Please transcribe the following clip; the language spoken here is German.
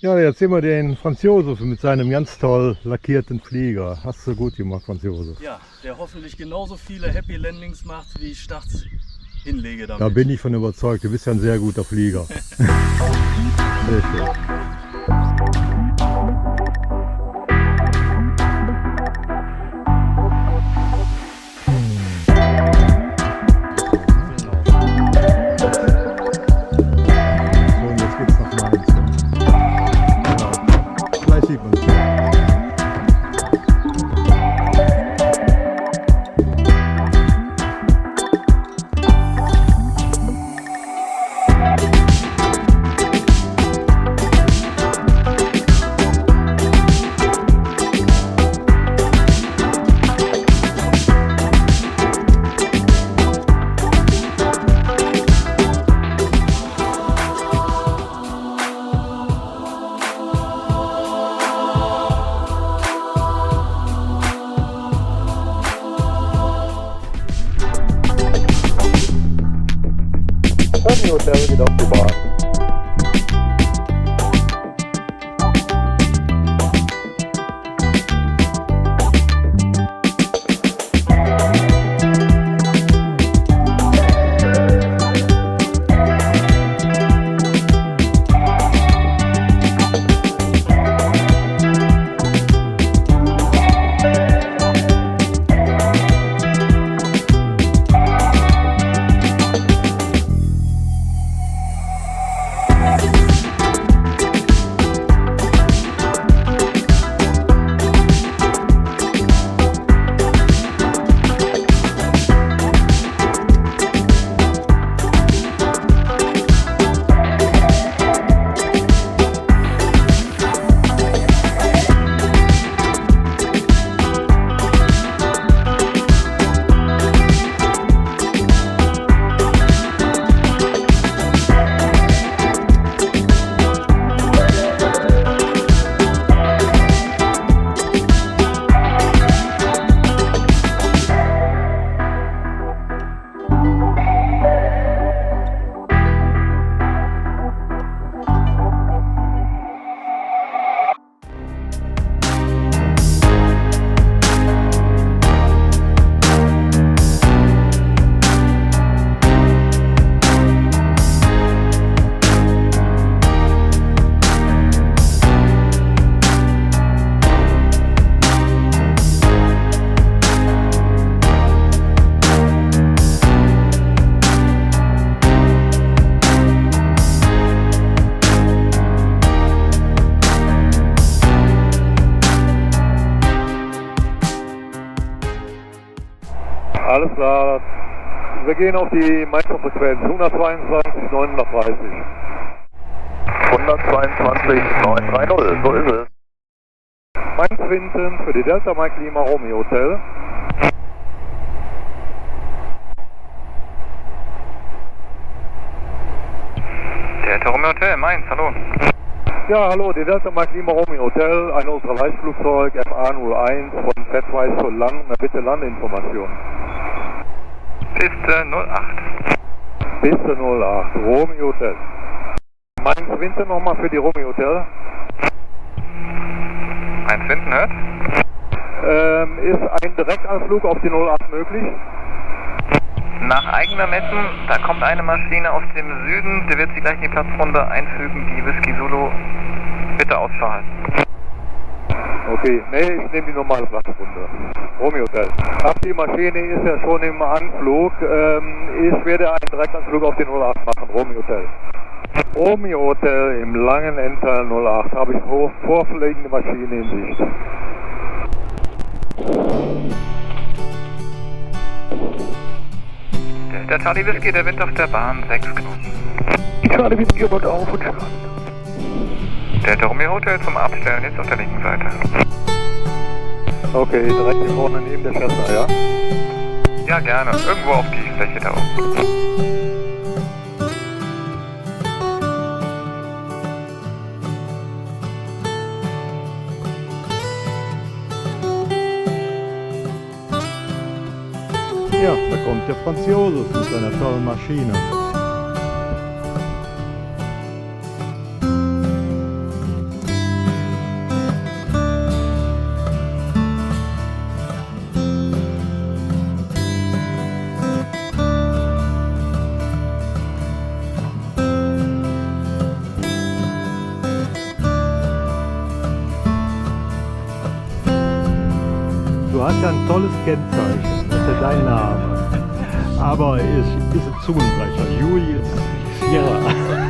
Ja, jetzt sehen wir den Franz-Josef mit seinem ganz toll lackierten Flieger. Hast du gut gemacht, Franz-Josef. Ja, der hoffentlich genauso viele Happy Landings macht, wie ich Starts hinlege damit. Da bin ich von überzeugt, du bist ja ein sehr guter Flieger. Sehr schön. Hotel geht auf die Bahn. Alles klar, wir gehen auf die Mainzer Frequenz 122 930. 122 930, so ist es. Mainz-Finthen für die Delta Mike Lima Romeo Hotel. Delta Romeo Hotel, Mainz, hallo. Ja, hallo, die Delta Mike Lima Romeo Hotel, ein Ultraleichtflugzeug FA01 von Vettweiß zur Landung, bitte Landeinformation. Piste 08. Piste 08, Romeo Hotel. Mainz-Finthen nochmal für die Romeo Hotel. Mainz-Finthen hört? Ist ein Direktanflug auf die 08 möglich? Nach eigenem Messen, da kommt eine Maschine aus dem Süden, die wird Sie gleich in die Platzrunde einfügen, die Whisky Zulu. Bitte Ausschau halten. Okay, nee, ich nehme die normale Platzrunde. Romeo Hotel. Ach, die Maschine ist ja schon im Anflug. Ich werde einen Direktanflug auf den 08 machen, Romeo Hotel. Romeo Hotel im langen Endteil 08 habe ich vorfliegende Maschine in Sicht. Der Charlie Whisky, der Wind auf der Bahn, 6 Knoten. Charlie Whisky wird auf und starten. Der Romeo Hotel zum Abstellen jetzt auf der linken Seite. Okay, direkt hier vorne neben der Cessna, ja? Ja, gerne. Irgendwo auf die Fläche da oben. Ja, da kommt der Franz-Josef mit seiner tollen Maschine. hast ja ein tolles Kennzeichen, das ist ja dein Name. Aber es ist ein Zungenbrecher, Julius Sierra.